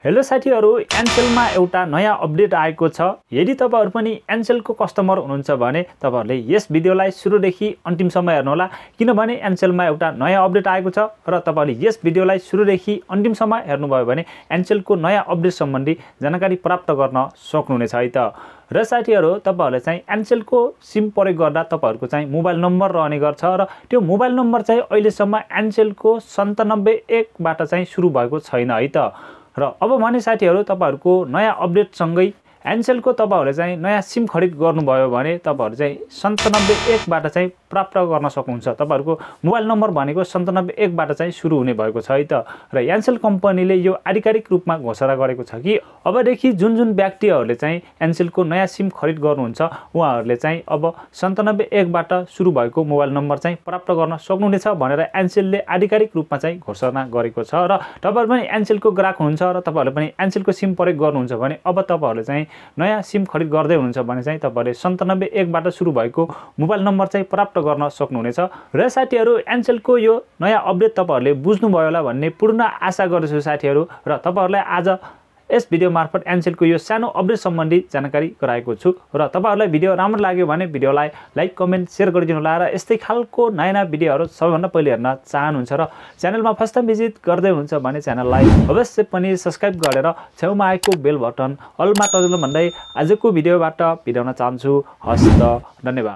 Hello साथीहरु, एनसेलमा एउटा नयाँ अपडेट आएको छ। यदि तपाईहरु पनि एनसेलको कस्टमर हुनुहुन्छ भने तपाईहरुले यस भिडियोलाई सुरुदेखि अन्तिमसम्म हेर्नुहोला, किनभने एनसेलमा एउटा नयाँ अपडेट आएको छ र तपाईहरुले यस भिडियोलाई सुरुदेखि अन्तिमसम्म हेर्नुभयो भने एनसेलको नयाँ अपडेट सम्बन्धी जानकारी प्राप्त गर्न सक्नुहुनेछ है त। र साथीहरु, तपाईहरुले चाहिँ एनसेलको सिम प्रयोग गर्दा तपाईहरुको चाहिँ मोबाइल नम्बर रहने गर्छ र त्यो मोबाइल नम्बर चाहिँ अहिलेसम्म एनसेलको 97 बाट चाहिँ सुरु भएको छैन है त। र अब भने साथीहरु, तपाईहरुको नयाँ अपडेट सँगै एनसेलको तपाईहरुले चाहिँ नयाँ सिम खरिद गर्नुभयो भने तपाईहरु चाहिँ 97 बाट चाहिँ प्राप्त गर्न सक्नुहुन्छ। तपाईहरुको मोबाइल नम्बर भनेको 97 बाट चाहिँ सुरु हुने भएको छ है त। र एनसेल कम्पनीले यो आधिकारिक रूपमा घोषणा गरेको छ कि अबदेखि जुन व्यक्तिहरुले चाहिँ एनसेलको नयाँ सिम खरिद गर्नुहुन्छ उहाँहरुले चाहिँ अब 97 बाट सुरु भएको मोबाइल नम्बर चाहिँ प्राप्त गर्न सक्नुहुनेछ भनेर एनसेलले आधिकारिक रूपमा चाहिँ घोषणा गरेको छ। र तपाईहरु पनि एनसेलको ग्राहक हुनुहुन्छ र तपाईहरुले पनि एनसेलको सिम प्रयोग गर्नुहुन्छ भने अब तपाईहरुले चाहिँ नयाँ सिम खरिद गर्दै हुनुहुन्छ भने चाहिँ तपाईहरुले 97 बाट सुरु भएको मोबाइल नम्बर चाहिँ प्राप्त गर्न सक्नुहुनेछ। र साथीहरु, एनसेलको यो नयाँ अपडेट तपाईहरुले बुझ्नुभयो होला भन्ने पूर्ण आशा गर्छु साथीहरु। र तपाईहरुलाई आज यस भिडियो मार्फत एनसेलको यो सानो अपडेट सम्बन्धी जानकारी गराएको छु। र तपाईहरुलाई भिडियो राम्रो लाग्यो भने भिडियोलाई लाइक, कमेन्ट, शेयर गरिदिनु होला। र यस्तै खालको नयाँ भिडियोहरु सबैभन्दा पहिले हेर्न चाहनुहुन्छ र च्यानलमा फर्स्ट टाइम भिजिट गर्दै हुनुहुन्छ भने च्यानललाई अवश्य पनि सब्स्क्राइब गरेर छेउमा आएको बेल बटन अलमा टर्न भन्दै आजको भिडियोबाट बिदाउन चाहन्छु। हस्त, धन्यवाद।